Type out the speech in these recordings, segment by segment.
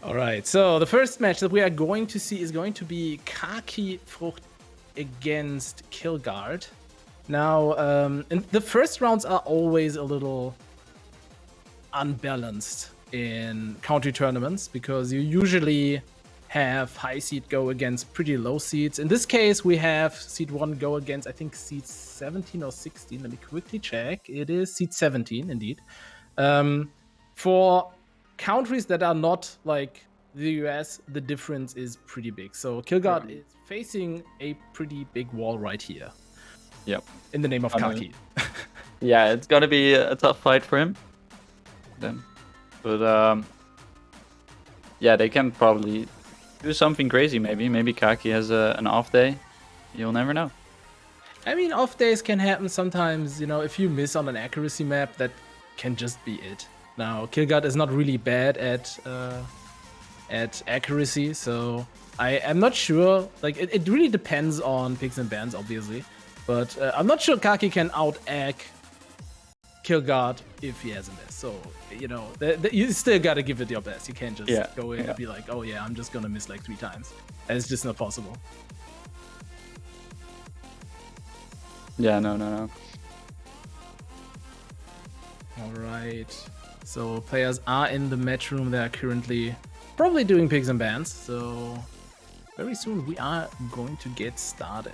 All right, so the first match that we are going to see is going to be Kakifrucht against Killguard. Now, and the first rounds are always a little unbalanced in country tournaments because you usually have high seed go against pretty low seeds. In this case, we have seed 1 go against, I think, seed 17 or 16. Let me quickly check. It is seed 17, indeed. For countries that are not like the US, the difference is pretty big. So Killguard is facing a pretty big wall right here. Yep. In the name of Kaki. Yeah, it's gonna be a tough fight for him. But yeah, they can probably do something crazy. Maybe Kaki has an off day. You'll never know. I mean, off days can happen sometimes. You know, if you miss on an accuracy map, that can just be it. Now, Killguard is not really bad at accuracy, so I'm not sure. Like, it really depends on picks and bans, obviously, but I'm not sure Kaki can out-ack Killguard if he has a miss. So, you know, you still gotta give it your best. You can't just go in and be like, oh yeah, I'm just gonna miss like 3 times. It's just not possible. Yeah, no. All right. So players are in the match room. They are currently probably doing picks and bans. So very soon we are going to get started.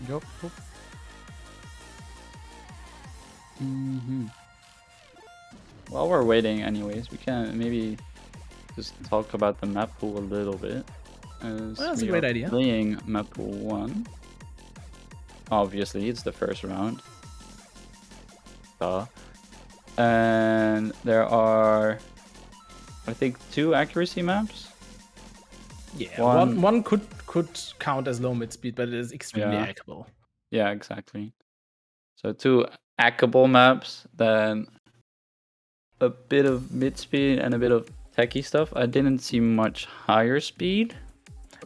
Yep. While we're waiting, anyways, we can maybe just talk about the map pool a little bit. That's a great idea. Playing map pool 1. Obviously, it's the first round. And there are, I think, 2 accuracy maps. Yeah, one could count as low mid speed, but it is extremely hackable. Yeah, exactly. So 2 hackable maps, then a bit of mid speed and a bit of techie stuff. I didn't see much higher speed.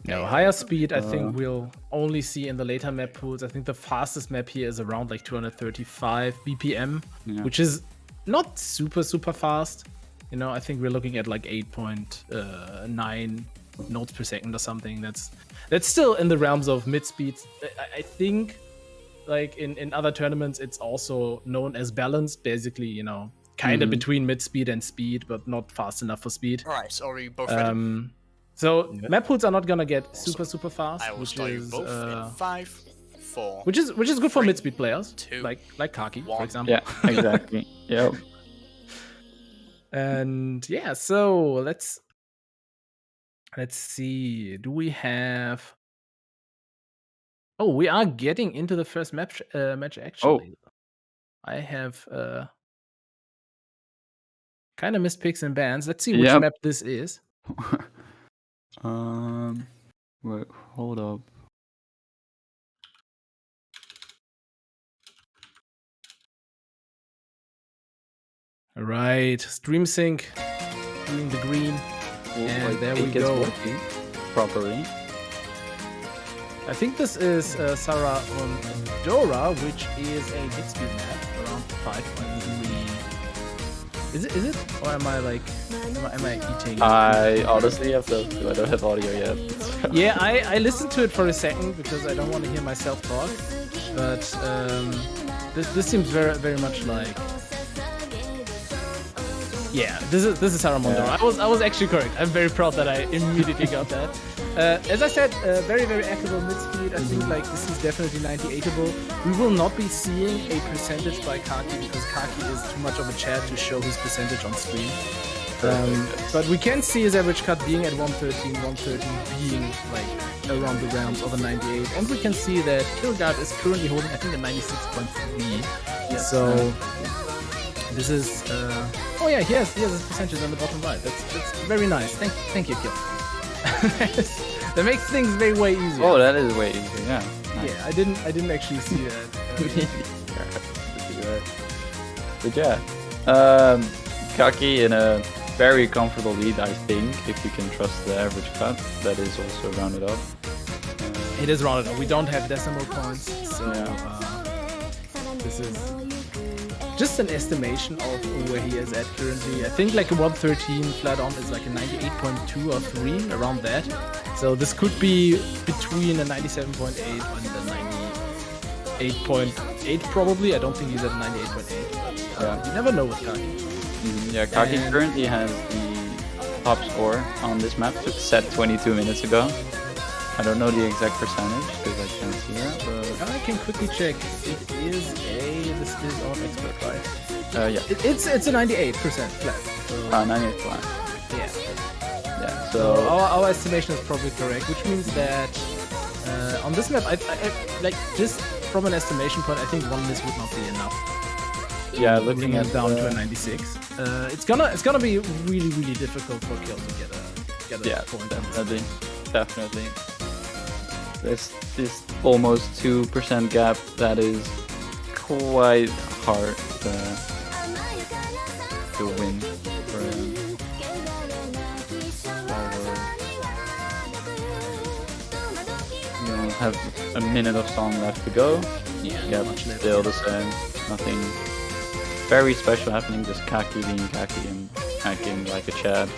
No, higher speed I think we'll only see in the later map pools. I think the fastest map here is around like 235 BPM, which is not super fast. You know, I think we're looking at like 8.9 nodes per second or something. That's still in the realms of mid speeds. I think like in other tournaments it's also known as balanced, basically, you know, kind of between mid speed and speed, but not fast enough for speed. All right, so are we both ready? So map pools are not gonna get super fast, I will which start you is both in 5, 4. which is good for mid speed players, 2, like Kaki, 1. for example. Yeah, exactly. Yep. And yeah, so let's see. Do we have? Oh, we are getting into the first match actually. I have kind of missed picks and bans. Let's see which map this is. Wait, hold up. All right, stream sync doing the green, and there we go. Properly. I think this is Sarah on Dora, which is a mid speed map around 5.3. Is it? Or am I like, am I eating? I honestly have to. I don't have audio yet. Yeah, I listened to it for a second because I don't want to hear myself talk. But this seems very much like. Yeah, this is Sarah Mondora. I was actually correct. I'm very proud that I immediately got that. As I said, very hackable mid speed. I think like this is definitely 98able. We will not be seeing a percentage by Kaki because Kaki is too much of a chat to show his percentage on screen. But we can see his average cut being at 113 being like around the realms of a 98, and we can see that Killguard is currently holding I think a 96.3. Yes. So this is oh yeah, he has his percentage on the bottom right. That's very nice. Thank you, Kill. That makes things way easier. Oh, that is way easier. Yeah. Nice. Yeah, I didn't actually see that. But yeah, Kaki in a very comfortable lead, I think, if you can trust the average cut. That is also rounded up. It is rounded up. We don't have decimal points, so this is just an estimation of where he is at currently. I think like a 113 flat on is like a 98.2 or 3, around that. So this could be between a 97.8 and a 98.8 probably. I don't think he's at 98.8, but you never know with Kaki. Yeah, Kaki currently has the top score on this map, set 22 minutes ago. I don't know the exact percentage because I can't see that, but I can quickly check. This is on expert, right? yeah. It's a 98% flat. So 98 flat. Yeah. So our estimation is probably correct, which means that on this map, I like just from an estimation point, I think one miss would not be enough. Yeah, looking at down to a 96. It's gonna be really difficult for Kill to get a point. Definitely. This almost 2% gap, that is quite hard to win for him. We have a minute of song left to go. Yeah, still the same. Nothing very special happening, just Kaki being Kaki and acting like a Chad.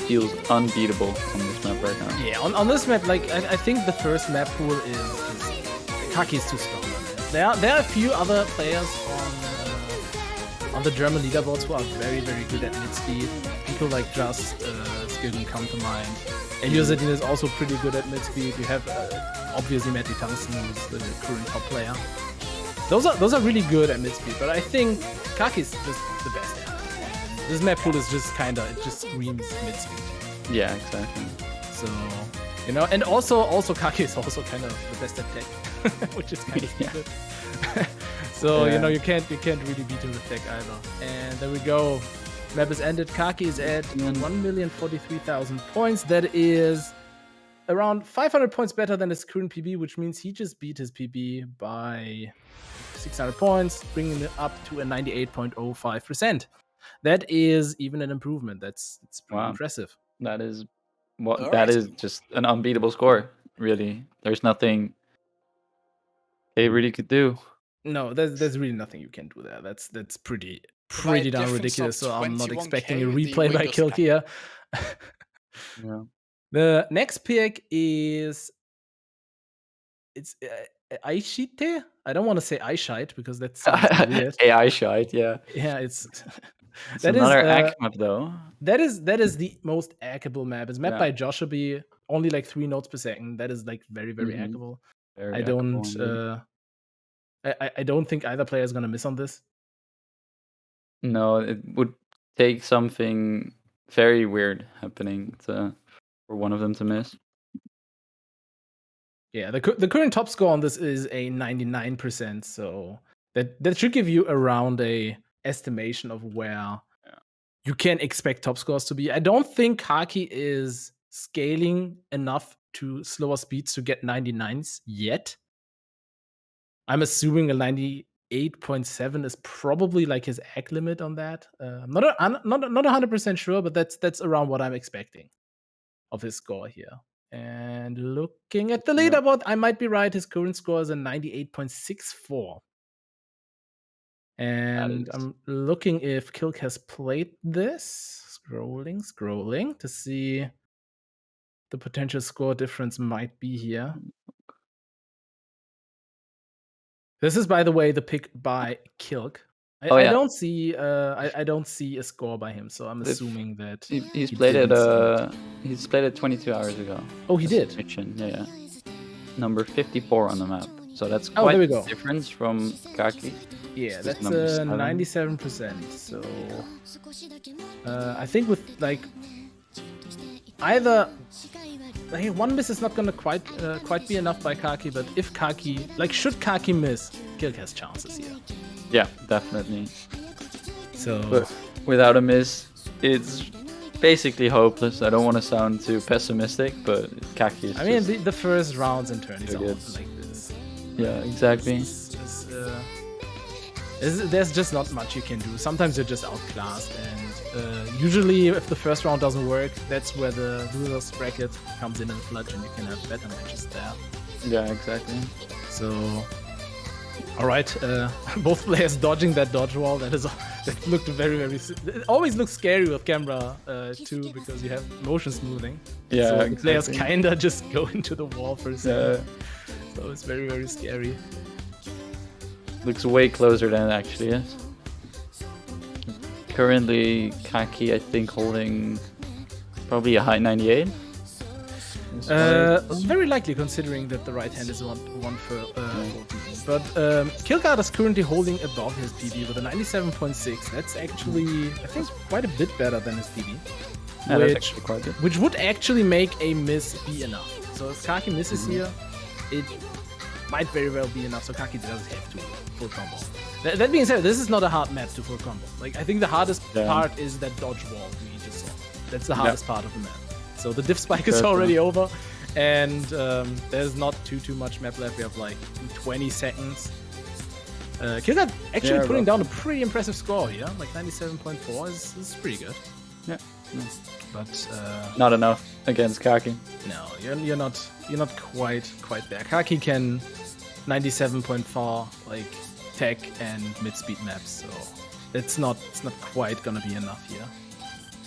Feels unbeatable on this map right now. Yeah, on this map, like I think the first map pool is Kaki is too strong. There are a few other players on the German leaderboards who are very good at mid speed. People like Just, Skilden come to mind. Azuyoh is also pretty good at mid speed. You have obviously Matty Tungsten, who's the current top player. Those are really good at mid speed, but I think Kaki is just the best at it. This map pool is just it just screams mid speed. Yeah, exactly. So, and also Kaki is also kind of the best at tech, which is kind of stupid. So you can't really beat him with tech either. And there we go. Map is ended. Kaki is at 1,043,000 points. That is around 500 points better than his current PB, which means he just beat his PB by 600 points, bringing it up to a 98.05%. That is even an improvement. It's pretty impressive. That is is just an unbeatable score. Really, there's nothing they really could do. No, there's really nothing you can do there. That's pretty damn ridiculous. So I'm not expecting a replay by Kilk here. Yeah. The next pick is Aishite. I don't want to say Aishite because that sounds weird. AI shite, yeah. Yeah, it's that another ACK map though. That is the most hackable map. It's mapped by Joshabi, only like 3 nodes per second. That is like very hackable. I don't think either player is gonna miss on this. No, it would take something very weird happening for one of them to miss. Yeah, the current top score on this is a 99%, so that should give you around a estimation of where you can expect top scores to be. I don't think Kaki is scaling enough to slower speeds to get 99s yet. I'm assuming a 98.7 is probably like his egg limit on that. I'm not 100% sure, but that's around what I'm expecting of his score here. And looking at the leaderboard, I might be right. His current score is a 98.64. And I'm looking if Kilk has played this. Scrolling to see the potential score difference might be here. This is, by the way, the pick by Kilk. I don't see I don't see a score by him, so I'm assuming that he's played it 22 hours ago. Oh, he did. Yeah. Number 54 on the map. So that's quite a difference from Kaki. Yeah, that's 97%. So I think with like either one miss is not gonna quite be enough by Kaki, but if Kaki should Kaki miss, Kilk has chances here. Yeah, definitely. So but without a miss, it's basically hopeless. I don't want to sound too pessimistic, but Kaki is the first rounds in turn is always like this. Yeah, exactly. There's just not much you can do. Sometimes you're just outclassed, and usually if the first round doesn't work, that's where the losers bracket comes in and clutch, and you can have better matches there. Yeah, exactly. So, all right, both players dodging that dodge wall. That looked very. It always looks scary with camera too, because you have motion smoothing. Yeah, so exactly. players kinda just go into the wall for a second. So it's very scary. Looks way closer than it actually is. Currently, Kaki, I think, holding probably a high 98. Very likely, considering that the right hand is one for PB. But Killguard is currently holding above his PB with a 97.6. That's actually, I think, quite a bit better than his PB. Yeah, that's actually quite good. Which would actually make a miss be enough. So if Kaki misses here, it might very well be enough. So Kaki does have to full combo. That being said, this is not a hard map to full combo. Like, I think the hardest part is that dodge wall we just saw. That's the hardest part of the map. So the diff spike is already over, and there's not too much map left. We have like 20 seconds. Killguard actually putting down a pretty impressive score here. Like 97.4 is pretty good. Yeah. But not enough against Kaki. No, you're not quite there. Kaki can 97.4 like tech and mid speed maps, so it's not quite gonna be enough here.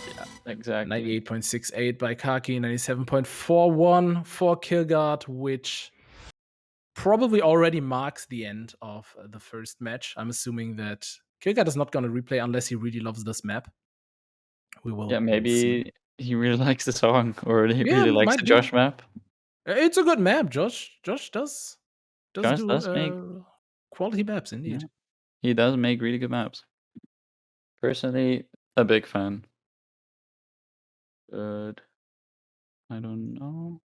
Yeah, exactly. 98.68 by Kaki, 97.41 for Killguard, which probably already marks the end of the first match. I'm assuming that Killguard is not gonna replay unless he really loves this map. We will. Yeah, maybe he really likes the song, or he Yeah, really likes might the be. Josh map. It's a good map. Josh does Josh do does make quality maps indeed. Yeah. He does make really good maps. Personally, a big fan. But I don't know.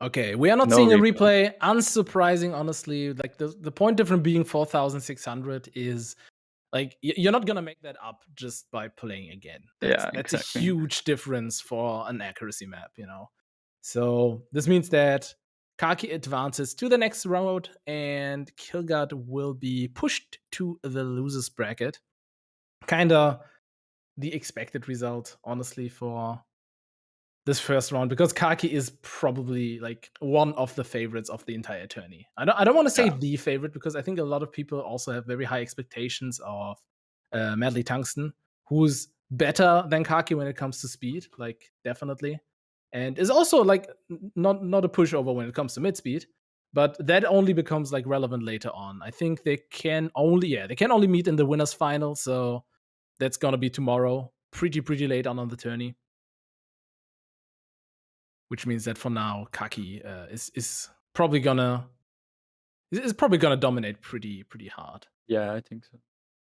Okay, we are not No seeing a replay. replay. Unsurprising, honestly. Like the point difference being 4,600 is like you're not gonna make that up just by playing again. That's exactly. a huge difference for an accuracy map, you know. So this means that Kaki advances to the next round, and Killguard will be pushed to the losers bracket. Kinda the expected result, honestly, for this first round, because Kaki is probably like one of the favorites of the entire tourney. I don't want to say the favorite, because I think a lot of people also have very high expectations of Madly Tungsten, who's better than Kaki when it comes to speed, like definitely, and is also like not a pushover when it comes to mid speed, but that only becomes like relevant later on. I think they can only meet in the winners final, so that's gonna be tomorrow, pretty late on the tourney. Which means that for now, Kaki is probably gonna dominate pretty hard. Yeah, I think so.